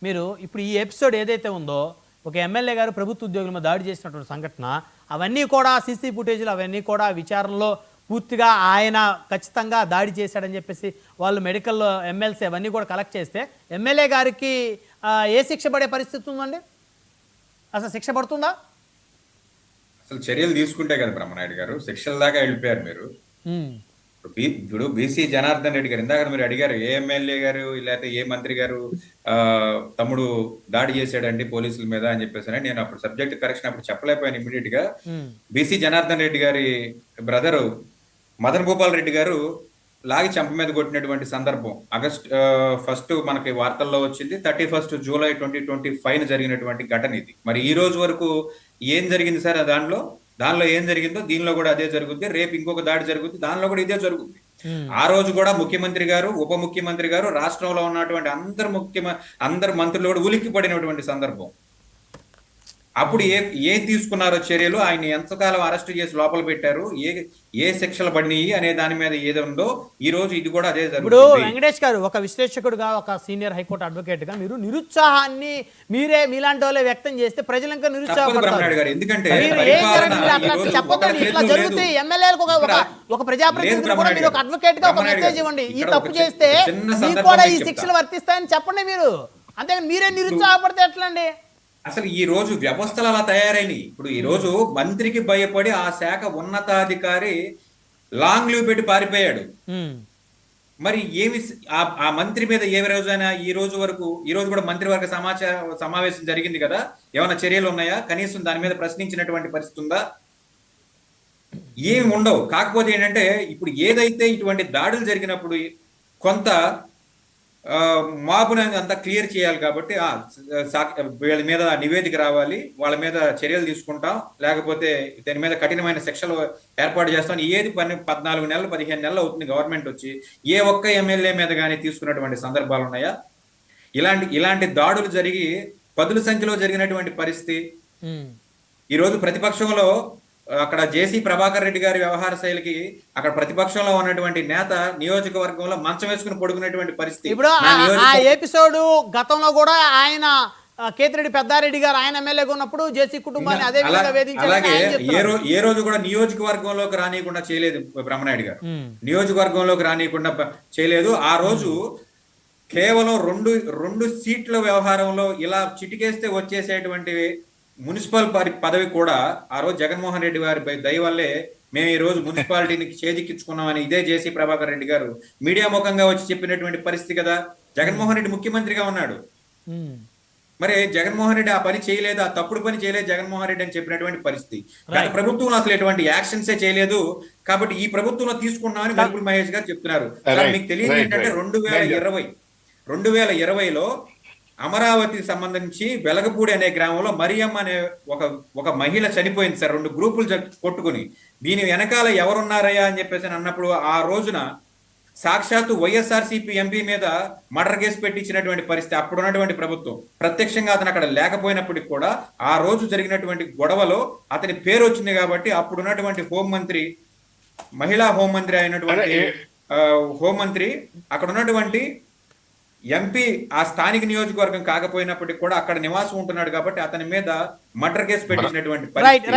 మీరు ఇప్పుడు ఈ ఎపిసోడ్ ఏదైతే ఉందో ఒక ఎమ్మెల్యే గారు ప్రభుత్వ ఉద్యోగుల మీద దాడి చేసినటువంటి సంఘటన అవన్నీ కూడా సీసీ ఫుటేజ్లు అవన్నీ కూడా విచారణలో పూర్తిగా ఆయన ఖచ్చితంగా దాడి చేశాడని చెప్పేసి వాళ్ళు మెడికల్ ఎమ్మెల్సీ అవన్నీ కూడా కలెక్ట్ చేస్తే ఎమ్మెల్యే గారికి ఏ శిక్ష పడే పరిస్థితి ఉందండి? అసలు శిక్ష పడుతుందా? అసలు చర్యలు తీసుకుంటే కదా బ్రహ్మనాయుడు గారు, శిక్షల దాకా వెళ్ళిపోయారు మీరు. ఇప్పుడు బీసీ జనార్దన్ రెడ్డి గారు ఇందాక మీరు అడిగారు ఏ ఎమ్మెల్యే గారు లేకపోతే ఏ మంత్రి గారు తమ్ముడు దాడి చేశాడండి పోలీసుల మీద అని చెప్పేసి నేను అప్పుడు సబ్జెక్ట్ కరెక్షన్ అప్పుడు చెప్పలేకపోయాను ఇమీడియట్ గా. బీసీ జనార్దన్ రెడ్డి గారి బ్రదరు మదన్ గోపాల్ రెడ్డి గారు లాగి చంప మీద కొట్టినటువంటి సందర్భం ఆగస్ట్ 1 మనకి వార్తల్లో వచ్చింది. 31 జూలై 2025 జరిగినటువంటి ఘటన ఇది. మరి ఈ రోజు వరకు ఏం జరిగింది సార్? దానిలో ఏం జరిగిందో దీనిలో కూడా అదే జరుగుద్ది. రేపు ఇంకొక దాడి జరుగుద్ది, దానిలో కూడా ఇదే జరుగుద్ది. ఆ రోజు కూడా ముఖ్యమంత్రి గారు, ఉప ముఖ్యమంత్రి గారు, రాష్ట్రంలో ఉన్నటువంటి అందరు మంత్రులు కూడా ఉలిక్కి పడినటువంటి సందర్భం. అప్పుడు ఏ తీసుకున్నారో చర్యలు, ఆయన ఎంతకాలం అరెస్ట్ చేసి లోపల పెట్టారు, ఏ శిక్షలు పడినాయి అనే దాని మీద ఏదో ఉందో ఈ రోజు ఇది కూడా అదే జరుగుతుంది. ఇప్పుడు వెంకటేష్ గారు ఒక విశ్లేషకుడుగా, ఒక సీనియర్ హైకోర్టు అడ్వకేట్ గా మీరు నిరుత్సాహాన్ని మీలాంటి వాళ్ళే వ్యక్తం చేస్తే ప్రజలు ఇంకా నిరుత్సాహపడతారు. ఎందుకంటే చెప్పండి, ఇట్లా జరుగుతాయి. ఎమ్మెల్యేలకు ఒక ప్రజాప్రతినిధి కూడా మీరు ఒక అడ్వకేట్ గా ఒక మెసేజ్ ఇవ్వండి. ఈ తప్పు చేస్తే మీకు కూడా ఈ శిక్షలు వర్తిస్తాయని చెప్పండి మీరు. అంతేగాని మీరే నిరుత్సాహపడితే ఎట్లండి? అసలు ఈ రోజు వ్యవస్థలు అలా తయారైనవి. ఇప్పుడు ఈ రోజు మంత్రికి భయపడి ఆ శాఖ ఉన్నతాధికారి లాంగ్ లీవ్ పెట్టి పారిపోయాడు. మరి ఏమి ఆ మంత్రి మీద ఏ రోజైనా ఈ రోజు కూడా మంత్రివర్గ సమావేశం జరిగింది కదా, ఏమైనా చర్యలు ఉన్నాయా? కనీసం దాని మీద ప్రశ్నించినటువంటి పరిస్థితి ఉందా? ఏమి ఉండవు. కాకపోతే ఏంటంటే ఇప్పుడు ఏదైతే ఇటువంటి దాడులు జరిగినప్పుడు కొంత మాబుని అంతా క్లియర్ చేయాలి కాబట్టి వీళ్ళ మీద నివేదిక రావాలి, వాళ్ళ మీద చర్యలు తీసుకుంటాం, లేకపోతే దాని మీద కఠినమైన శిక్షలు ఏర్పాటు చేస్తాం. ఏది 14 నెలలు 15 నెలలు అవుతుంది గవర్నమెంట్ వచ్చి. ఏ ఒక్క ఎమ్మెల్యే మీద కానీ తీసుకున్నటువంటి సందర్భాలు ఉన్నాయా? ఇలాంటి దాడులు జరిగి 10ల సంఖ్యలో జరిగినటువంటి పరిస్థితి. ఈరోజు ప్రతిపక్షంలో అక్కడ జేసీ ప్రభాకర్ రెడ్డి గారి వ్యవహార శైలికి అక్కడ ప్రతిపక్షంలో ఉన్నటువంటి నేత నియోజకవర్గంలో మంచం వేసుకుని పడుకునేటువంటి పరిస్థితి. ఇప్పుడు ఆ ఎపిసోడ్ గతంలో కూడా ఆయన కేతిరెడ్డి పెద్దారెడ్డి గారు ఆయన ఎమ్మెల్యేగా ఉన్నప్పుడు జేసీ కుటుంబాన్ని అదే విధంగా వేధించారు. అలాగే ఏ రోజు కూడా నియోజకవర్గంలోకి రానియకుండా చేయలేదు బ్రహ్మనాయుడు గారు. నియోజకవర్గంలోకి రానియకుండా చేయలేదు. ఆ రోజు కేవలం రెండు సీట్ల వ్యవహారంలో ఇలా చిటికేస్తే వచ్చేసేటువంటి మున్సిపల్ పదవి కూడా ఆ రోజు జగన్మోహన్ రెడ్డి గారి దయ వల్లే మేము ఈ రోజు మున్సిపాలిటీని చేజిక్కించుకున్నామని ఇదే జేసీ ప్రభాకర్ రెడ్డి గారు మీడియా ముఖంగా వచ్చి చెప్పినటువంటి పరిస్థితి కదా. జగన్మోహన్ రెడ్డి ముఖ్యమంత్రిగా ఉన్నాడు. మరి జగన్మోహన్ రెడ్డి ఆ పని చేయలేదు, ఆ తప్పుడు పని చేయలేదు జగన్మోహన్ రెడ్డి అని చెప్పినటువంటి పరిస్థితి. గత ప్రభుత్వంలో అసలు ఎటువంటి యాక్షన్సే చేయలేదు. కాబట్టి ఈ ప్రభుత్వంలో తీసుకున్నామని మరుపుల్ మహేష్ గారు చెప్తున్నారు. మీకు తెలియదు ఏంటంటే 2020లో అమరావతికి సంబంధించి వెలగపూడి అనే గ్రామంలో మరియమ్మ అనే ఒక మహిళ చనిపోయింది సార్, 2 గ్రూపులు కొట్టుకుని. దీని వెనకాల ఎవరున్నారయ్యా అని చెప్పేసి అన్నప్పుడు ఆ రోజున సాక్షాత్తు వైఎస్ఆర్సీపీ ఎంపీ మీద మర్డర్ కేసు పెట్టించినటువంటి పరిస్థితి అప్పుడు ఉన్నటువంటి ప్రభుత్వం. ప్రత్యక్షంగా అతను అక్కడ లేకపోయినప్పటికీ కూడా ఆ రోజు జరిగినటువంటి గొడవలో అతని పేరు వచ్చింది కాబట్టి అప్పుడు ఉన్నటువంటి హోంమంత్రి, మహిళా హోంమంత్రి అయినటువంటి హోంమంత్రి, అక్కడ ఉన్నటువంటి ఎంపీ ఆ స్థానిక నియోజకవర్గం కాకపోయినప్పటికీ కూడా అక్కడ నివాసం ఉంటున్నాడు కాబట్టి అతని మీద మర్డర్ కేసు పెట్టించినటువంటి పరిస్థితి.